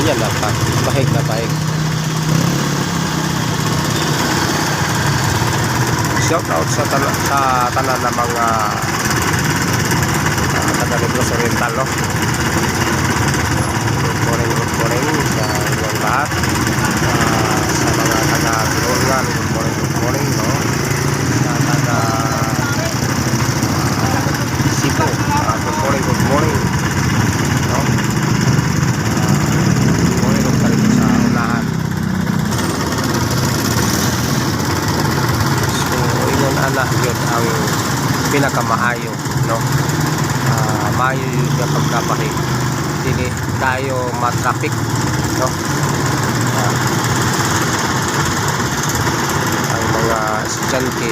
ganyan na pahig na pahig. Shout out sa tanan ng mga taga Negros Oriental, no? Good morning sa inyong lahat. Sa mga taga Gurungan, good morning, no? Sa taga Cebu, good morning, no? Good morning ka rin sa unahan. So, yun anak yun ang pinakamaayo, no? Maayo yun yung pagkapahig. Hindi tayo matraffic, no? Ang mga estudyante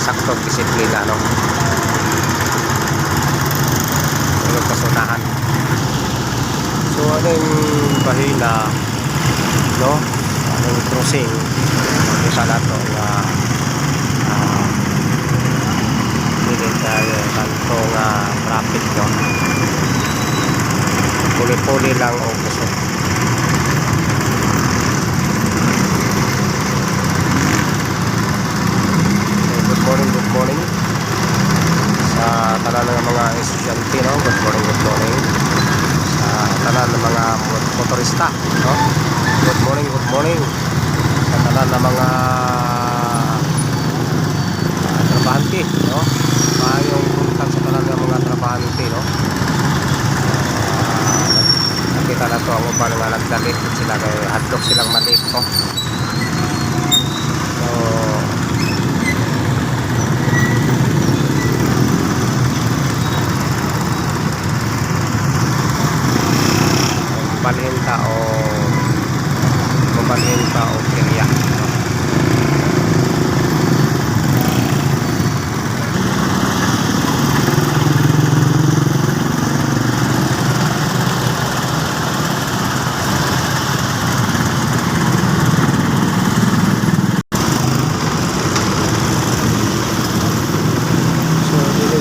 saktong disiplina, no? Yung kasunahan. So ano yung bahina, no? Ano yung crossing yung sa nato na hindi tayo kantong traffic, no? Puli-puli lang o gusto. So, good morning sa tanan ng mga estudyante, no? Good morning sa tanan ng mga motorista, no? Good morning sa tanan ng mga trabahante, no? Maayong buntag sa tanan ng mga trabahante, no? Kita na to ang uban nga nagdalit sila kay hadlok silang maliit, no? So balhin ka o kiriya, no?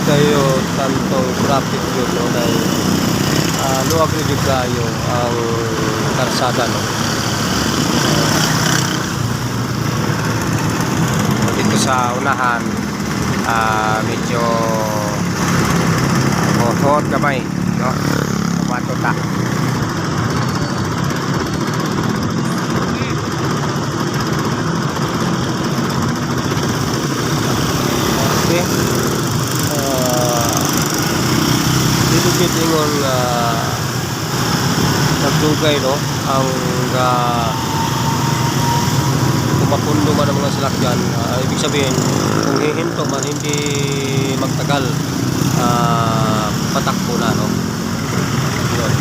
Kayo tantong traffic yun, no? Dahil luwag rin kayo ang karsada, no? Dito sa unahan medyo hot gamay, no? Tumato ta. Okay. Dito ingon nagdugay, no? Ang kumapundo man ang mga salakyan, ibig sabihin kung hihinto man hindi magtagal patakbo na, no? Yun.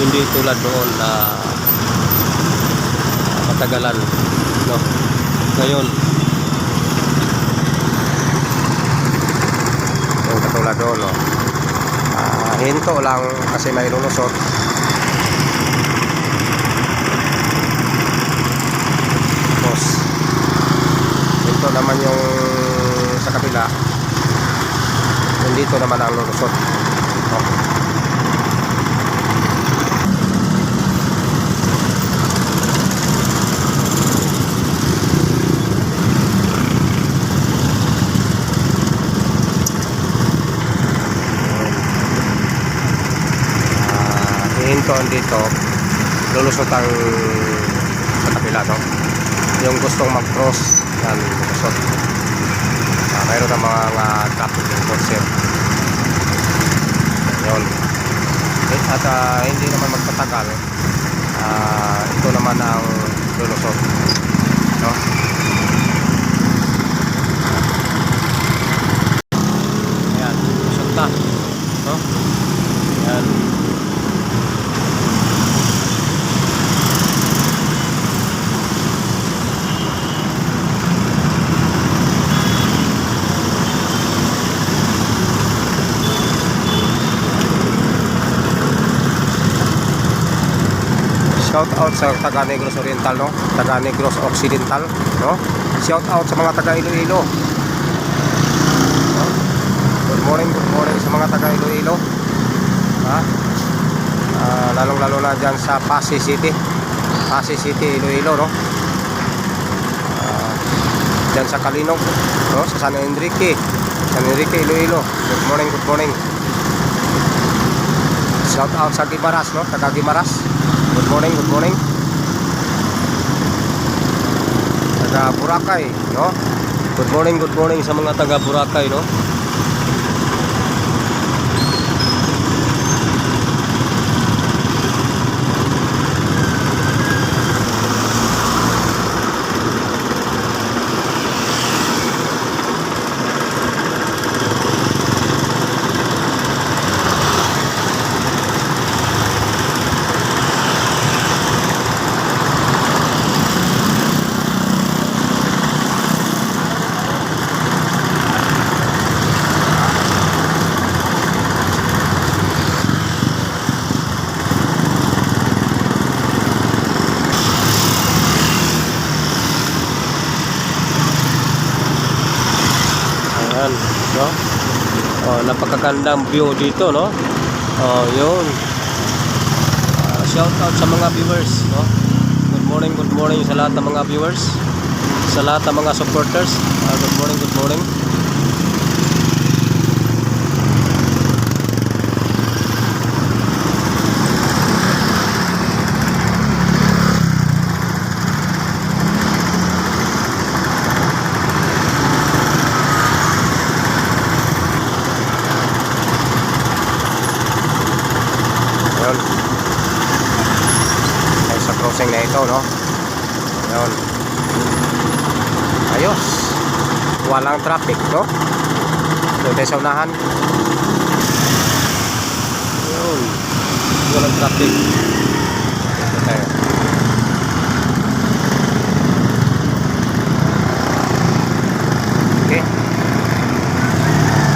Hindi tulad noon na matagalan, no? Ngayon yung katulad doon, no? Hinto lang kasi may lulusot. Tapos hinto naman yung sa kabila, dito naman ang lulusot, no? Hintoon dito, lulusot ang sa kabila, no? Yung gustong mag-cross yan, lulusot. Mayroon ng mga traffic enforcer yun. At hindi naman magtatagal, ito naman ang lulusot, no? Ayan, lulusot na, no? Ayan. Shout out sa taga Negros Oriental, no? Taga Negros Occidental, no? Shout out sa mga taga Iloilo. No? Good morning sa mga mga taga Iloilo. Ha? Lalong-lalo na dyan sa Pasay City. Pasay City, Iloilo, no? Dyan sa Kalinog, no? Sa San Enrique. San Enrique, Iloilo. Good morning, good morning. Shout out sa Gimaras, no? Taga Gimaras. Good morning, good morning. Taga Boracay, no? Good morning sa mga taga Boracay, no? Ayan, no? Oh, napakagandang view dito, no? Oh, yun. Shout out sa mga viewers, no? Good morning sa lahat ng mga viewers, sa lahat ng mga supporters. Good morning, good morning. Ayun. Ay, sa crossing na ito, no? Ayun. Ayos. Walang traffic, no? Doon tayo sa unahan. Ayun. Walang traffic. Ito tayo. Okay.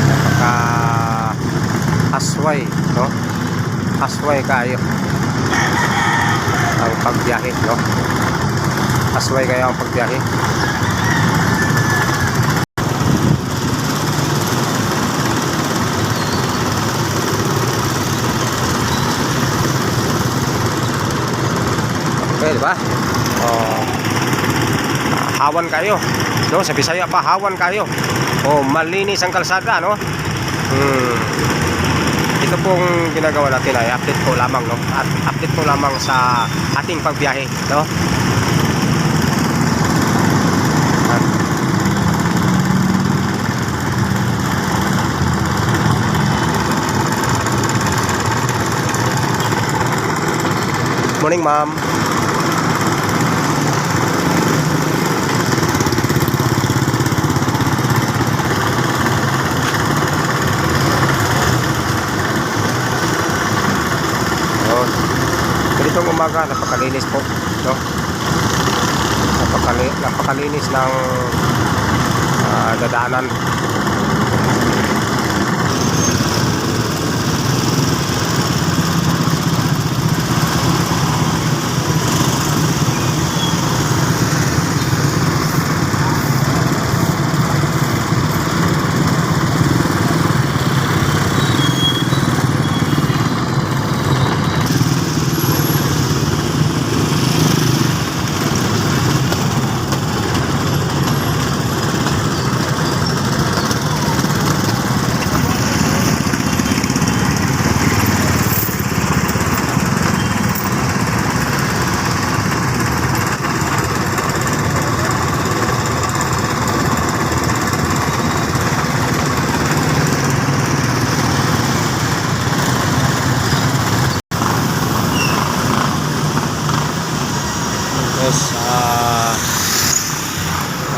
Napaka asway, no? Asway kayo ang pagbiyahe, no? Asway kayo ang pagbiyahe. Okay, diba? Oh, hawan kayo, no? Sa Bisaya pa, hawan kayo. Oh, malinis ang kalsada, no? Ito pong ginagawa natin ay update ko lamang, no? At update ko lamang sa ating pagbiyahe, no? Morning, ma'am. Ganitong umaga, napakalinis po, no? Napakalinis ng dadaanan.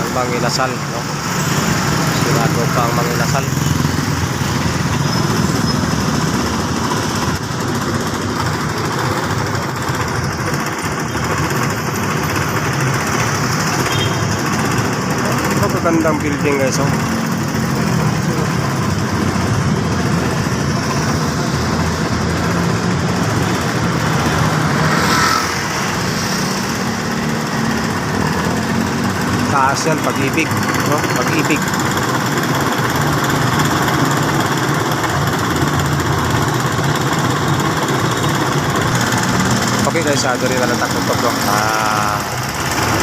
Ang Manginasal, no? Sigurado pa ang Manginasal. Magagandang building, guys, oh. Taas yan, Pag-ibig, no? Pag-ibig. guys, diri na lang takutob no.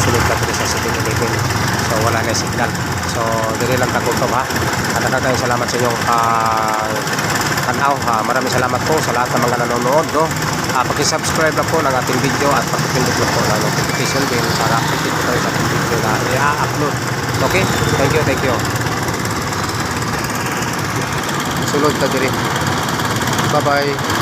Sulod ka diri sa 7-Eleven. So wala na signal. So diri lang takutob ha. Daghang salamat sa inyong tanaw ha. Maraming salamat po sa lahat ng mga nanonood no. Paki-subscribe na po ng ating video at paki-pindot na po ng notification bell para update po tayo sa ating video na i-upload. Okay? Thank you, thank you. Sulod ka diri. Bye-bye.